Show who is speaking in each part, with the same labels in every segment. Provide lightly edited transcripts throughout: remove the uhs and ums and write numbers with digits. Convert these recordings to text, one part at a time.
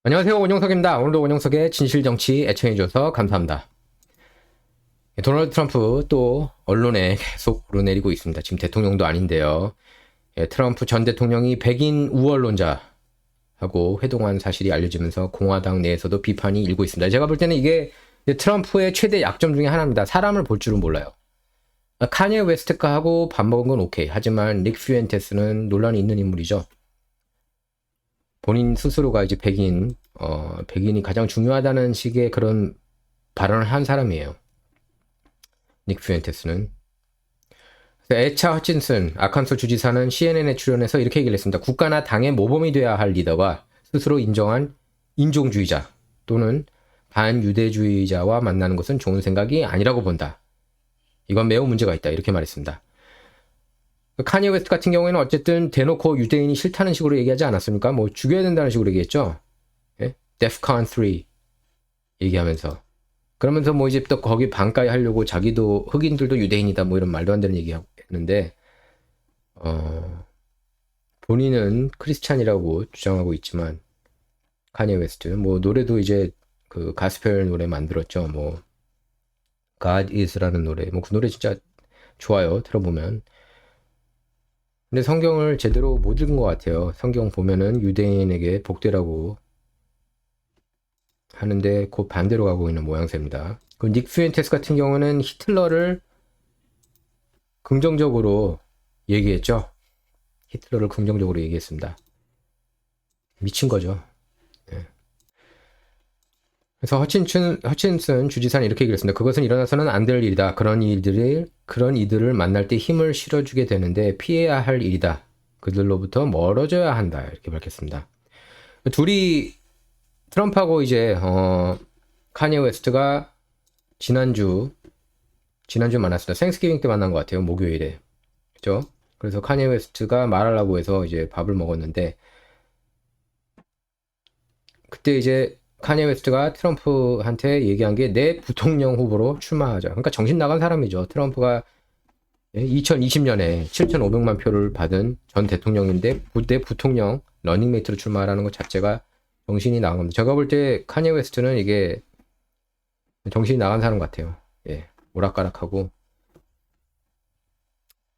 Speaker 1: 안녕하세요, 원영석입니다. 오늘도 원영석의 진실정치 애청해주셔서 감사합니다. 도널드 트럼프 또 언론에 계속 오르내리고 있습니다. 지금 대통령도 아닌데요. 트럼프 전 대통령이 백인 우월론자하고 회동한 사실이 알려지면서 공화당 내에서도 비판이 일고 있습니다. 제가 볼 때는 이게 트럼프의 최대 약점 중에 하나입니다. 사람을 볼 줄은 몰라요. 카니에 웨스트하고 밥 먹은 건 오케이. 하지만 닉 퓨엔테스는 논란이 있는 인물이죠. 본인 스스로가 이제 백인이 가장 중요하다는 식의 그런 발언을 한 사람이에요. 닉 퓨엔테스는. 에차 허친슨 아칸소 주지사는 CNN에 출연해서 이렇게 얘기를 했습니다. 국가나 당의 모범이 돼야 할 리더가 스스로 인정한 인종주의자 또는 반유대주의자와 만나는 것은 좋은 생각이 아니라고 본다. 이건 매우 문제가 있다. 이렇게 말했습니다. 카니에 웨스트 같은 경우에는 어쨌든 대놓고 유대인이 싫다는 식으로 얘기하지 않았습니까? 뭐 죽여야 된다는 식으로 얘기했죠. 예? 데프콘 3 얘기하면서. 그러면서 뭐 이제 또 거기 반가이 하려고 자기도 흑인들도 유대인이다 뭐 이런 말도 안 되는 얘기 했는데 본인은 크리스찬이라고 주장하고 있지만 카니에 웨스트 뭐 노래도 이제 그 가스펠 노래 만들었죠. 뭐 God Is라는 노래. 뭐 그 노래 진짜 좋아요. 들어보면. 근데 성경을 제대로 못 읽은 것 같아요. 성경 보면은 유대인에게 복되라고 하는데 곧 반대로 가고 있는 모양새입니다. 그 닉 퓨엔테스 같은 경우는 히틀러를 긍정적으로 얘기했죠. 히틀러를 긍정적으로 얘기했습니다. 미친 거죠. 예. 그래서 허친슨 주지사는 이렇게 얘기했습니다. 그것은 일어나서는 안 될 일이다. 그런 이들을 만날 때 힘을 실어주게 되는데 피해야 할 일이다. 그들로부터 멀어져야 한다. 이렇게 밝혔습니다. 둘이 트럼프하고 이제 카니에 웨스트가 지난주 만났습니다. 생스기빙 때 만난 것 같아요. 목요일에. 그죠? 그래서 카니에 웨스트가 말하려고 해서 이제 밥을 먹었는데 그때 이제 카니에 웨스트가 트럼프한테 얘기한 게 내 부통령 후보로 출마하자. 그러니까 정신 나간 사람이죠. 트럼프가 2020년에 7,500만 표를 받은 전 대통령인데 내 부통령 러닝메이트로 출마하라는 것 자체가 정신이 나간 겁니다. 제가 볼 때 카니에 웨스트는 이게 정신이 나간 사람 같아요. 예, 오락가락하고.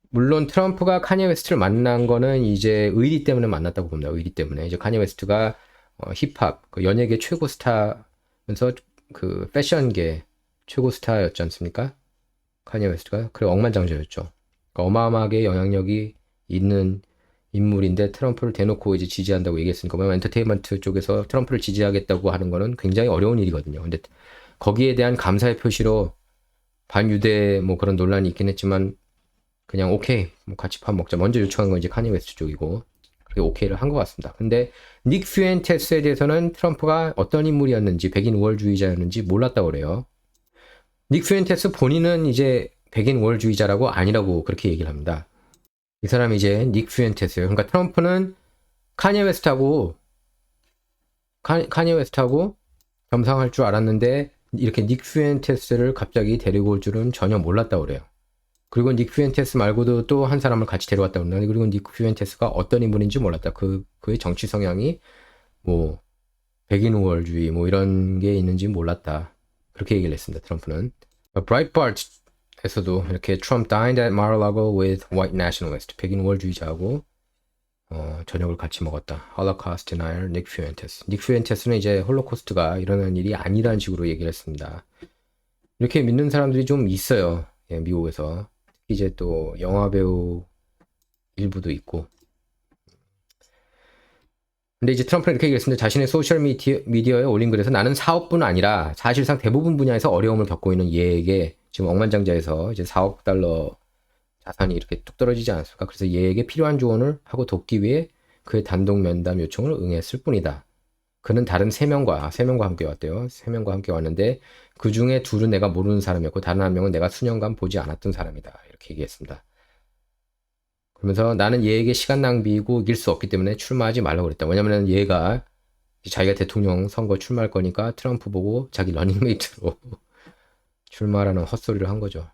Speaker 1: 물론 트럼프가 카니에 웨스트를 만난 거는 이제 의리 때문에 만났다고 봅니다. 의리 때문에. 이제 카니에 웨스트가 힙합, 그 연예계 최고 스타면서 그 패션계 최고 스타였지 않습니까? 카니에 웨스트가. 그리고 억만장자였죠. 그러니까 어마어마하게 영향력이 있는 인물인데 트럼프를 대놓고 이제 지지한다고 얘기했으니까 뭐 엔터테인먼트 쪽에서 트럼프를 지지하겠다고 하는 거는 굉장히 어려운 일이거든요. 근데 거기에 대한 감사의 표시로 반유대 뭐 그런 논란이 있긴 했지만 그냥 오케이 뭐 같이 밥 먹자 먼저 요청한 건 이제 카니 웨스트 쪽이고 그렇게 오케이를 한 것 같습니다. 근데 닉 퓨엔테스에 대해서는 트럼프가 어떤 인물이었는지 백인 우월주의자였는지 몰랐다고 그래요. 닉 퓨엔테스 본인은 이제 백인 우월주의자라고 아니라고 그렇게 얘기를 합니다. 이 사람이 이제 닉 퓨엔테스예요. 그러니까 트럼프는 카니 웨스트하고 카니 웨스트하고 겸상할 줄 알았는데 이렇게 닉 퓨엔테스를 갑자기 데리고 올 줄은 전혀 몰랐다고 그래요. 그리고 닉 퓨엔테스 말고도 또 한 사람을 같이 데려왔다고 그러는데 그리고 닉 퓨엔테스가 어떤 인물인지 몰랐다. 그의 정치 성향이 뭐 백인 우월주의 뭐 이런 게 있는지 몰랐다. 그렇게 얘기를 했습니다. 트럼프는. 브라이트바트에서도 이렇게 Trump dined at Mar-a-Lago with white nationalist 백인 우월주의자하고 저녁을 같이 먹었다. Holocaust denier 닉 퓨엔테스. 닉 퓨엔테스는 이제 홀로코스트가 일어나는 일이 아니라는 식으로 얘기를 했습니다. 이렇게 믿는 사람들이 좀 있어요. 예, 미국에서. 이제 또 영화배우 일부도 있고. 근데 이제 트럼프는 이렇게 얘기했습니다. 자신의 소셜 미디어에 올린 글에서 나는 사업뿐 아니라 사실상 대부분 분야에서 어려움을 겪고 있는 얘에게 지금 억만장자에서 이제 4억 달러 자산이 이렇게 뚝 떨어지지 않았을까. 그래서 얘에게 필요한 조언을 하고 돕기 위해 그의 단독 면담 요청을 응했을 뿐이다. 그는 다른 3명과 함께 왔대요. 3명과 함께 왔는데 그 중에 둘은 내가 모르는 사람이었고 다른 한 명은 내가 수년간 보지 않았던 사람이다. 이렇게 얘기했습니다. 그러면서 나는 얘에게 시간 낭비이고 이길 수 없기 때문에 출마하지 말라고 그랬다. 왜냐면 얘가 자기가 대통령 선거 출마할 거니까 트럼프 보고 자기 러닝메이트로 출마라는 헛소리를 한 거죠.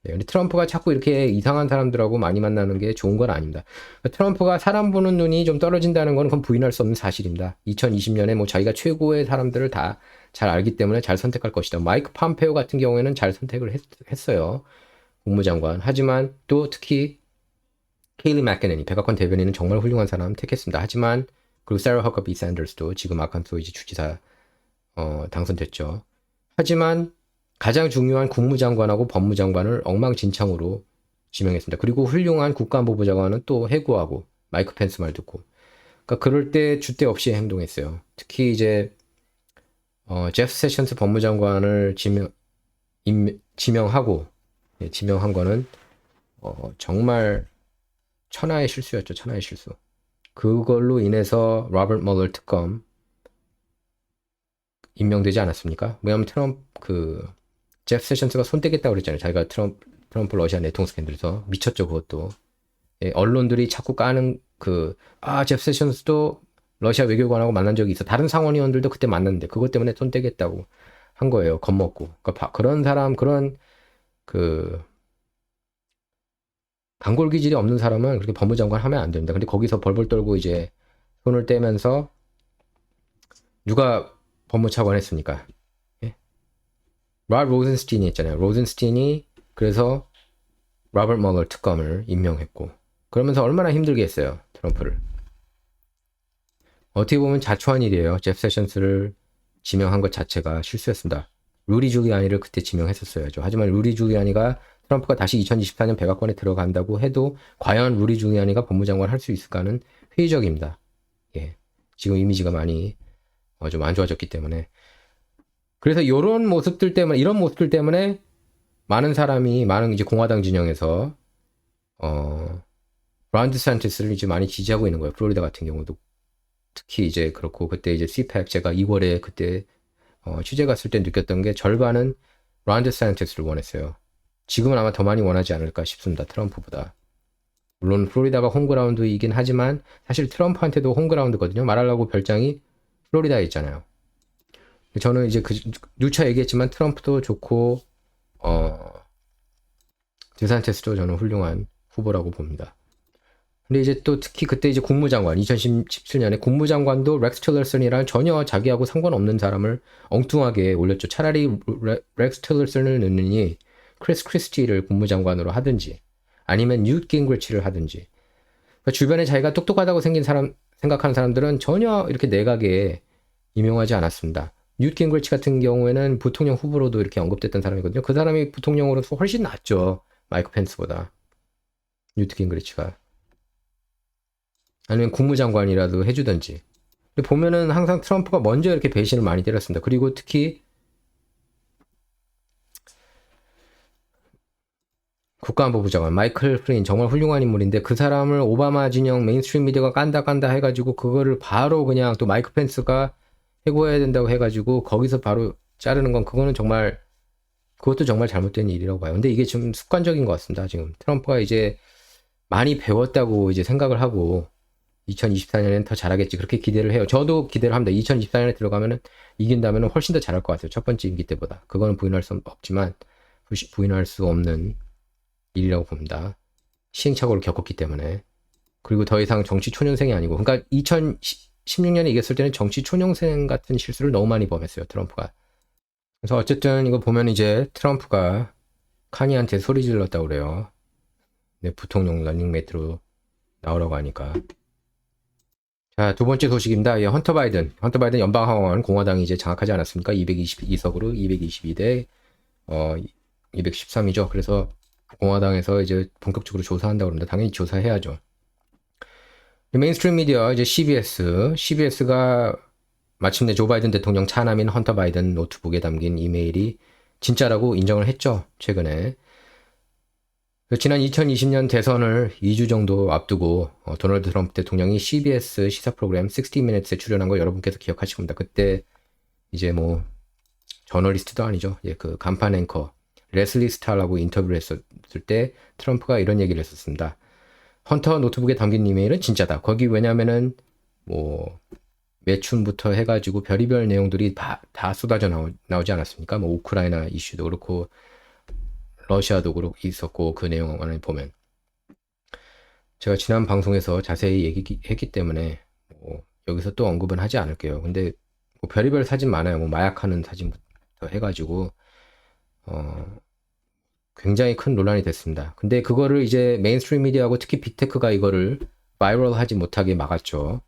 Speaker 1: 근데 트럼프가 자꾸 이렇게 이상한 사람들하고 많이 만나는 게 좋은 건 아닙니다. 트럼프가 사람 보는 눈이 좀 떨어진다는 건 그건 부인할 수 없는 사실입니다. 2020년에 뭐 자기가 최고의 사람들을 다 잘 알기 때문에 잘 선택할 것이다. 마이크 팜페오 같은 경우에는 잘 선택을 했어요. 국무장관. 하지만 또 특히 케일리 맥케너니, 백악관 대변인은 정말 훌륭한 사람 택했습니다. 하지만 그리고 세라 허커비 샌더스도 지금 아칸소 이제 주지사 당선됐죠. 하지만 가장 중요한 국무장관하고 법무장관을 엉망진창으로 지명했습니다. 그리고 훌륭한 국가안보부 장관은 또 해고하고 마이크 펜스 말 듣고. 그러니까 그럴 때 주대 없이 행동했어요. 특히 이제 제프 세션스 법무장관을 지명하고 지명한 거는 정말 천하의 실수였죠. 천하의 실수. 그걸로 인해서 로버트 멀러 특검 임명되지 않았습니까? 왜냐하면 제프 세션스가 손대겠다고 그랬잖아요. 자기가 트럼프 러시아 내통 스캔들에서 미쳤죠. 그것도. 언론들이 자꾸 까는 제프 세션스도 러시아 외교관하고 만난 적이 있어. 다른 상원의원들도 그때 만났는데 그것 때문에 손대겠다고 한 거예요. 겁먹고. 그러니까 그런 사람, 그런 단골 기질이 없는 사람은 그렇게 법무장관 하면 안 됩니다. 근데 거기서 벌벌 떨고 이제 손을 떼면서 누가 법무차관 했습니까? 예? 라 로젠스틴이 했잖아요. 로젠스틴이 그래서 로버트 멀러 특검을 임명했고 그러면서 얼마나 힘들게 했어요. 트럼프를. 어떻게 보면 자초한 일이에요. 제프 세션스를 지명한 것 자체가 실수였습니다. 루디 줄리아니를 그때 지명했었어야죠. 하지만 루디 줄리아니가 트럼프가 다시 2024년 백악관에 들어간다고 해도 과연 루디 줄리아니가 법무장관 할 수 있을까는 회의적입니다. 예. 지금 이미지가 많이 좀 안 좋아졌기 때문에. 그래서 이런 모습들 때문에 많은 이제 공화당 진영에서 론 디샌티스를 이제 많이 지지하고 있는 거예요. 플로리다 같은 경우도 특히 이제 그렇고 그때 이제 CPAC 제가 2월에 그때 취재 갔을 때 느꼈던 게 절반은 론 디샌티스를 원했어요. 지금은 아마 더 많이 원하지 않을까 싶습니다. 트럼프보다. 물론 플로리다가 홈그라운드이긴 하지만 사실 트럼프한테도 홈그라운드거든요. 말하려고 별장이 플로리다에 있잖아요. 저는 이제 누차 얘기했지만 트럼프도 좋고 디샌티스도 저는 훌륭한 후보라고 봅니다. 근데 이제 또 특히 그때 이제 국무장관 2017년에 국무장관도 렉스 틸러슨이랑 전혀 자기하고 상관없는 사람을 엉뚱하게 올렸죠. 차라리 렉스 틸러슨을 넣느니 크리스 크리스티를 국무장관으로 하든지 아니면 뉴트 깅그리치를 하든지. 그러니까 주변에 자기가 똑똑하다고 생각하는 사람들은 전혀 이렇게 내각에 임용하지 않았습니다. 뉴트 깅그리치 같은 경우에는 부통령 후보로도 이렇게 언급됐던 사람이거든요. 그 사람이 부통령으로서 훨씬 낫죠. 마이크 펜스보다. 뉴트 깅그리치가. 아니면 국무장관이라도 해주든지. 근데 보면은 항상 트럼프가 먼저 이렇게 배신을 많이 때렸습니다. 그리고 특히 국가안보부 장관 마이클 플린 정말 훌륭한 인물인데 그 사람을 오바마 진영 메인스트림 미디어가 깐다 해가지고 그거를 바로 그냥 또 마이크 펜스가 해고해야 된다고 해가지고 거기서 바로 자르는 건 그것도 정말 잘못된 일이라고 봐요. 근데 이게 좀 습관적인 것 같습니다. 지금 트럼프가 이제 많이 배웠다고 이제 생각을 하고 2024년에는 더 잘하겠지 그렇게 기대를 해요. 저도 기대를 합니다. 2024년에 들어가면은 이긴다면 훨씬 더 잘할 것 같아요. 첫 번째 임기 때보다. 그거는 부인할 수 없지만 부인할 수 없는 일이라고 봅니다. 시행착오를 겪었기 때문에. 그리고 더 이상 정치 초년생이 아니고 그러니까 2016년에 이겼을 때는 정치 초년생 같은 실수를 너무 많이 범했어요. 트럼프가. 그래서 어쨌든 이거 보면 이제 트럼프가 카니한테 소리 질렀다고 그래요. 네, 부통령 러닝메이트로 나오라고 하니까. 자, 두 번째 소식입니다. 예, 헌터 바이든 연방하원 공화당이 이제 장악하지 않았습니까? 222석으로 222대 213이죠. 그래서 공화당에서 이제 본격적으로 조사한다고 합니다. 당연히 조사해야죠. 메인스트림 미디어 이제 CBS가 마침내 조 바이든 대통령 차남인 헌터 바이든 노트북에 담긴 이메일이 진짜라고 인정을 했죠. 최근에. 지난 2020년 대선을 2주 정도 앞두고 도널드 트럼프 대통령이 CBS 시사 프로그램 60 Minutes에 출연한 거 여러분께서 기억하실 겁니다. 그때 이제 뭐 저널리스트도 아니죠. 예, 그 간판 앵커 레슬리 스탈하고 인터뷰를 했었을 때 트럼프가 이런 얘기를 했었습니다. 헌터 노트북에 담긴 이메일은 진짜다. 거기 왜냐면은 뭐 매춘부터 해가지고 별의별 내용들이 다 쏟아져 나오지 않았습니까? 뭐 우크라이나 이슈도 그렇고 러시아도 그렇고 있었고 그 내용을 보면 제가 지난 방송에서 자세히 얘기했기 때문에 뭐 여기서 또 언급은 하지 않을게요. 근데 뭐 별의별 사진 많아요. 뭐 마약하는 사진부터 해가지고 굉장히 큰 논란이 됐습니다. 근데 그거를 이제 메인스트림 미디어하고 특히 빅테크가 이거를 바이럴하지 못하게 막았죠.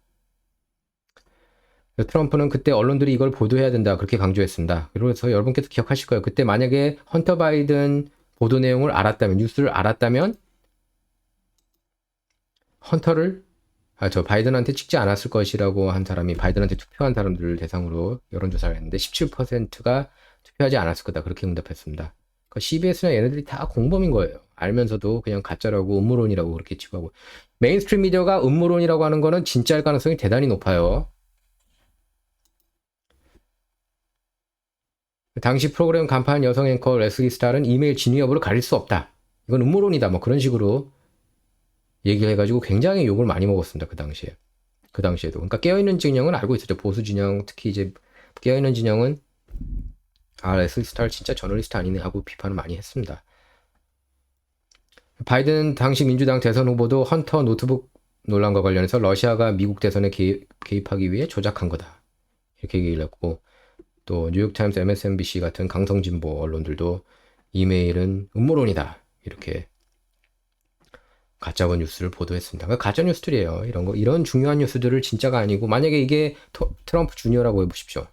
Speaker 1: 트럼프는 그때 언론들이 이걸 보도해야 된다 그렇게 강조했습니다. 그래서 여러분께서 기억하실 거예요. 그때 만약에 헌터 바이든 보도 내용을 알았다면, 뉴스를 알았다면 헌터를 바이든한테 찍지 않았을 것이라고 한 사람이 바이든한테 투표한 사람들을 대상으로 여론조사를 했는데 17%가 투표하지 않았을 거다 그렇게 응답했습니다. 그러니까 CBS나 얘네들이 다 공범인 거예요. 알면서도 그냥 가짜라고 음모론이라고 그렇게 치부하고 메인스트림 미디어가 음모론이라고 하는 거는 진짜일 가능성이 대단히 높아요. 당시 프로그램 간판 여성 앵커 레슬리 스탈은 이메일 진위 여부를 가릴 수 없다. 이건 음모론이다. 뭐 그런 식으로 얘기를 해가지고 굉장히 욕을 많이 먹었습니다. 그 당시에. 그 당시에도. 그러니까 깨어있는 진영은 알고 있었죠. 보수 진영, 특히 이제 깨어있는 진영은 레슬리 스탈 진짜 저널리스트 아니네 하고 비판을 많이 했습니다. 바이든 당시 민주당 대선 후보도 헌터 노트북 논란과 관련해서 러시아가 미국 대선에 개입하기 위해 조작한 거다. 이렇게 얘기를 했고 또 뉴욕타임스, MSNBC 같은 강성진보 언론들도 이메일은 음모론이다. 이렇게 가짜 뉴스를 보도했습니다. 그러니까 가짜 뉴스들이에요. 이런 중요한 뉴스들을 진짜가 아니고 만약에 이게 트럼프 주니어라고 해보십시오.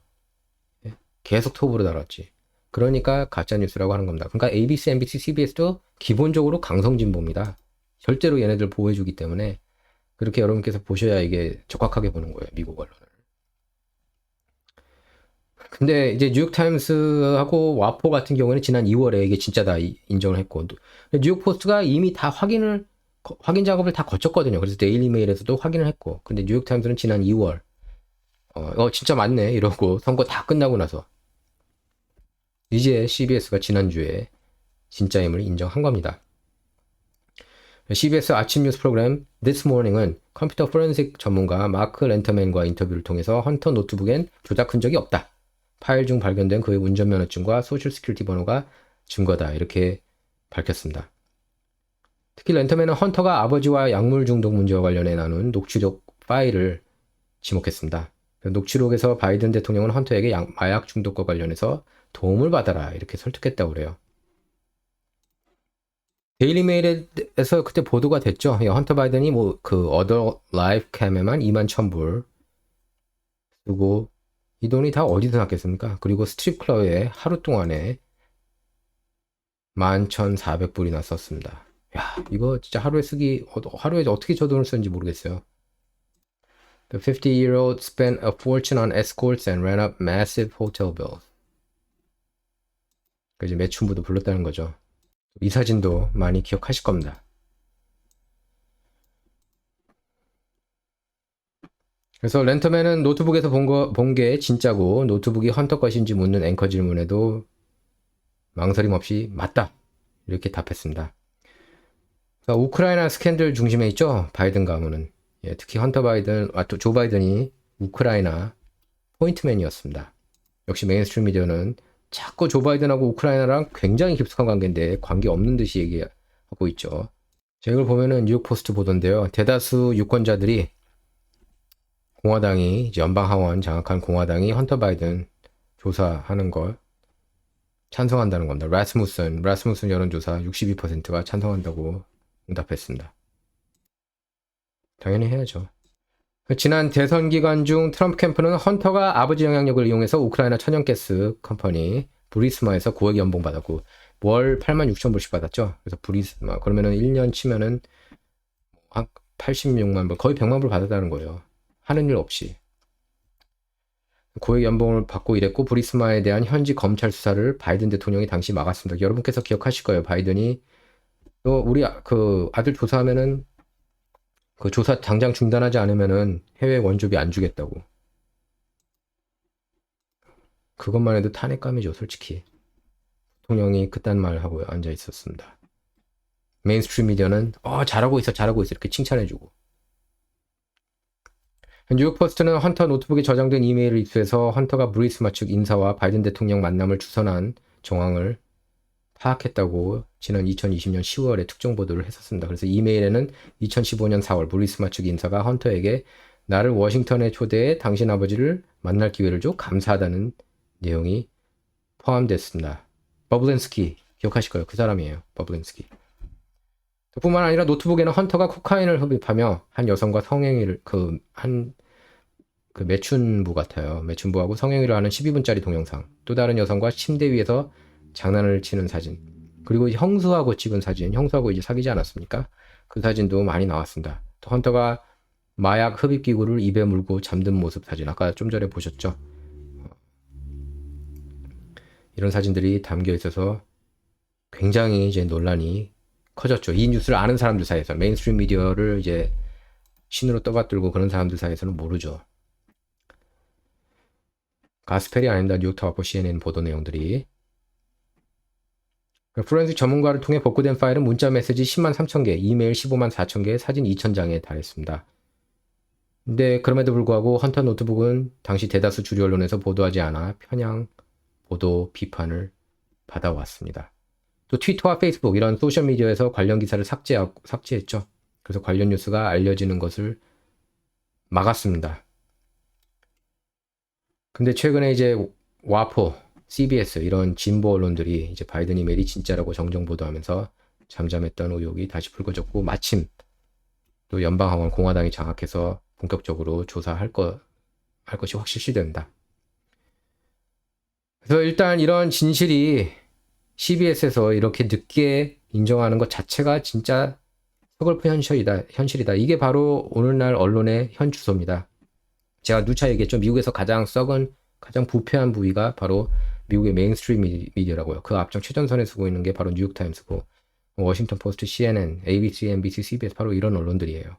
Speaker 1: 계속 톱으로 달았지. 그러니까 가짜 뉴스라고 하는 겁니다. 그러니까 ABC, NBC, CBS도 기본적으로 강성진보입니다. 절대로 얘네들 보호해주기 때문에 그렇게 여러분께서 보셔야 이게 적확하게 보는 거예요. 미국 언론을. 근데 이제 뉴욕타임스하고 와포 같은 경우는 지난 2월에 이게 진짜다 인정을 했고 뉴욕포스트가 이미 다 확인 작업을 다 거쳤거든요. 그래서 데일리 메일에서도 확인을 했고 근데 뉴욕타임스는 지난 2월 진짜 맞네 이러고 선거 다 끝나고 나서 이제 CBS가 지난주에 진짜임을 인정한 겁니다. CBS 아침 뉴스 프로그램 This Morning은 컴퓨터 포렌식 전문가 마크 렌터맨과 인터뷰를 통해서 헌터 노트북엔 조작 흔적이 없다. 파일 중 발견된 그의 운전면허증과 소셜 시큐리티 번호가 증거다. 이렇게 밝혔습니다. 특히 렌터맨은 헌터가 아버지와 약물 중독 문제와 관련해 나눈 녹취록 파일을 지목했습니다. 녹취록에서 바이든 대통령은 헌터에게 마약 중독과 관련해서 도움을 받아라. 이렇게 설득했다고 그래요. 데일리 메일에서 그때 보도가 됐죠. 헌터 바이든이 어더 라이프 캠에만 21,000불 쓰고 이 돈이 다 어디서 났겠습니까? 그리고 스트립 클럽에 하루 동안에 11,400불이나 썼습니다. 야, 이거 진짜 하루에 어떻게 저 돈을 썼는지 모르겠어요. The 50-year-old spent a fortune on escorts and ran up massive hotel bills. 이제 매춘부도 불렀다는 거죠. 이 사진도 많이 기억하실 겁니다. 그래서 렌터맨은 노트북에서 본 게 진짜고 노트북이 헌터 것인지 묻는 앵커 질문에도 망설임 없이 맞다 이렇게 답했습니다. 우크라이나 스캔들 중심에 있죠. 바이든 가문은. 특히 헌터 바이든, 조 바이든이 우크라이나 포인트맨이었습니다. 역시 메인스트림 미디어는 자꾸 조 바이든하고 우크라이나랑 굉장히 깊숙한 관계인데 관계없는 듯이 얘기하고 있죠. 제가 이걸 보면은 뉴욕 포스트 보던데요. 대다수 유권자들이 공화당이 이제 연방 하원 장악한 공화당이 헌터 바이든 조사하는 걸 찬성한다는 겁니다. 라스무슨 여론조사 62%가 찬성한다고 응답했습니다. 당연히 해야죠. 지난 대선 기간 중 트럼프 캠프는 헌터가 아버지 영향력을 이용해서 우크라이나 천연가스 컴퍼니 브리스마에서 고액 연봉 받았고 월 86,000불씩 받았죠. 그래서 브리스마 그러면은 1년 치면은 한 86만 불 거의 100만 불 받았다는 거예요. 하는 일 없이 고액 연봉을 받고 일했고 브리스마에 대한 현지 검찰 수사를 바이든 대통령이 당시 막았습니다. 여러분께서 기억하실 거예요. 바이든이 또 우리 그 아들 조사하면은 그 조사 당장 중단하지 않으면은 해외 원조비 안 주겠다고. 그것만 해도 탄핵감이죠, 솔직히. 대통령이 그딴 말 하고 앉아 있었습니다. 메인스트림 미디어는 잘하고 있어 이렇게 칭찬해주고. 뉴욕포스트는 헌터 노트북에 저장된 이메일을 입수해서 헌터가 브리스마 측 인사와 바이든 대통령 만남을 주선한 정황을 파악했다고 지난 2020년 10월에 특정 보도를 했었습니다. 그래서 이메일에는 2015년 4월 부리스마 측 인사가 헌터에게 나를 워싱턴에 초대해 당신 아버지를 만날 기회를 줘 감사하다는 내용이 포함됐습니다. 버블렌스키 기억하실 거예요. 그 사람이에요. 버블렌스키. 뿐만 아니라 노트북에는 헌터가 코카인을 흡입하며 한 여성과 성행위를 그 매춘부 같아요. 매춘부하고 성행위를 하는 12분짜리 동영상. 또 다른 여성과 침대 위에서 장난을 치는 사진. 그리고 형수하고 찍은 사진. 형수하고 이제 사귀지 않았습니까? 그 사진도 많이 나왔습니다. 또 헌터가 마약 흡입 기구를 입에 물고 잠든 모습 사진. 아까 좀 전에 보셨죠? 이런 사진들이 담겨 있어서 굉장히 이제 논란이 커졌죠. 이 뉴스를 아는 사람들 사이에서 메인스트림 미디어를 이제 신으로 떠받들고 그런 사람들 사이에서는 모르죠. 가스펠이 아닙니다. 뉴욕타워포 CNN 보도 내용들이. 포렌식 전문가를 통해 복구된 파일은 문자 메시지 10만 3천 개, 이메일 15만 4천 개, 사진 2,000장에 달했습니다. 근데 그럼에도 불구하고 헌터 노트북은 당시 대다수 주류 언론에서 보도하지 않아 편향 보도 비판을 받아왔습니다. 또 트위터와 페이스북 이런 소셜미디어에서 관련 기사를 삭제했죠. 그래서 관련 뉴스가 알려지는 것을 막았습니다. 근데 최근에 이제 와포, CBS 이런 진보 언론들이 이제 바이든 이메일이 진짜라고 정정 보도하면서 잠잠했던 의혹이 다시 불거졌고 마침 또 연방하원 공화당이 장악해서 본격적으로 조사할 것이 확실시된다. 그래서 일단 이런 진실이 CBS에서 이렇게 늦게 인정하는 것 자체가 진짜 서글픈 현실이다. 이게 바로 오늘날 언론의 현 주소입니다. 제가 누차 얘기했죠. 미국에서 가장 부패한 부위가 바로 미국의 메인스트림 미디어라고요. 그 앞장 최전선에 서고 있는 게 바로 뉴욕타임스고 워싱턴 포스트, CNN, ABC, NBC, CBS 바로 이런 언론들이에요.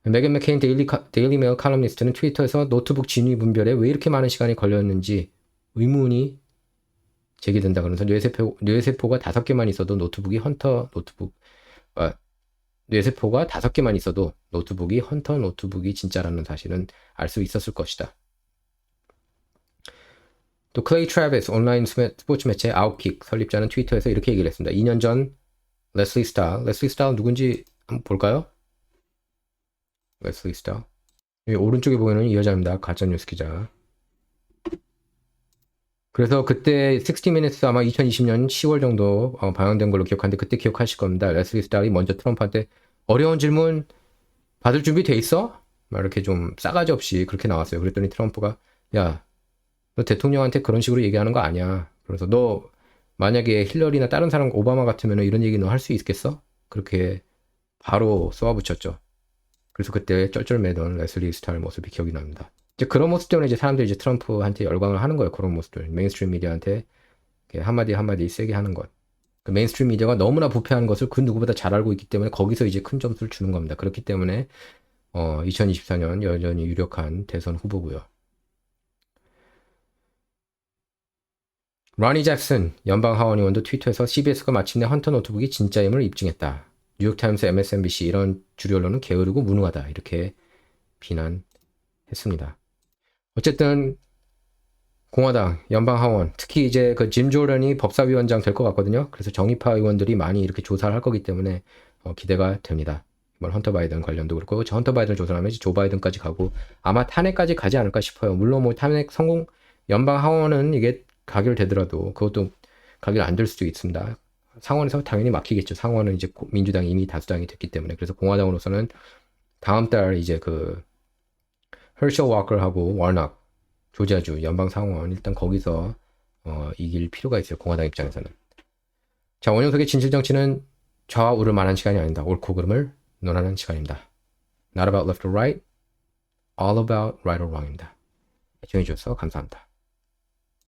Speaker 1: 메건 맥케인 데일리 메일 칼럼니스트는 트위터에서 노트북 진위 분별에 왜 이렇게 많은 시간이 걸렸는지 의문이 제기된다. 그러면서 뇌세포가 5개만 있어도 노트북이 헌터 뇌세포가 5개만 있어도 노트북이 헌터 노트북이 진짜라는 사실은 알 수 있었을 것이다. 또 클레이 트래비스 온라인 스포츠 매체 아웃킥 설립자는 트위터에서 이렇게 얘기를 했습니다. 2년 전 레슬리 스타일 누군지 한번 볼까요? 레슬리 스타일 오른쪽에 보이는 이 여자입니다. 가짜뉴스 기자. 그래서 그때 60minutes 아마 2020년 10월 정도 방영된 걸로 기억하는데 그때 기억하실 겁니다. 레슬리 스타일이 먼저 트럼프한테 어려운 질문 받을 준비 돼 있어? 막 이렇게 좀 싸가지 없이 그렇게 나왔어요. 그랬더니 트럼프가 야, 너 대통령한테 그런 식으로 얘기하는 거 아니야. 그래서 너 만약에 힐러리나 다른 사람 오바마 같으면 이런 얘기 너 할 수 있겠어? 그렇게 바로 쏘아붙였죠. 그래서 그때 쩔쩔매던 레슬리 스타일 모습이 기억이 납니다. 이제 그런 모습 때문에 이제 사람들이 이제 트럼프한테 열광을 하는 거예요. 그런 모습들. 메인스트림 미디어한테 한마디 세게 하는 것. 그 메인스트림 미디어가 너무나 부패한 것을 그 누구보다 잘 알고 있기 때문에 거기서 이제 큰 점수를 주는 겁니다. 그렇기 때문에 2024년 여전히 유력한 대선 후보고요. 러니 잭슨 연방 하원 의원도 트위터에서 CBS가 마침내 헌터 노트북이 진짜임을 입증했다. 뉴욕타임스, MSNBC 이런 주류 언론은 게으르고 무능하다. 이렇게 비난했습니다. 어쨌든 공화당, 연방 하원, 특히 이제 그 짐 조던이 법사위원장 될 것 같거든요. 그래서 정의파 의원들이 많이 이렇게 조사를 할 거기 때문에 기대가 됩니다. 이번 헌터 바이든 관련도 그렇고 헌터 바이든 조사하면 조 바이든까지 가고 아마 탄핵까지 가지 않을까 싶어요. 물론 뭐 탄핵 성공 연방 하원은 이게 가결되더라도 그것도 가결 안 될 수도 있습니다. 상원에서 당연히 막히겠죠. 상원은 이제 민주당이 이미 다수당이 됐기 때문에 그래서 공화당으로서는 다음 달 이제 그 허셜 워커하고 워낙 조지아주 연방 상원 일단 거기서 이길 필요가 있어요. 공화당 입장에서는. 자, 원영석의 진실정치는 좌와 우를 말하는 시간이 아니다. 옳고 그름을 논하는 시간입니다. Not about left or right, all about right or wrong입니다. 시청해 주셔서 감사합니다.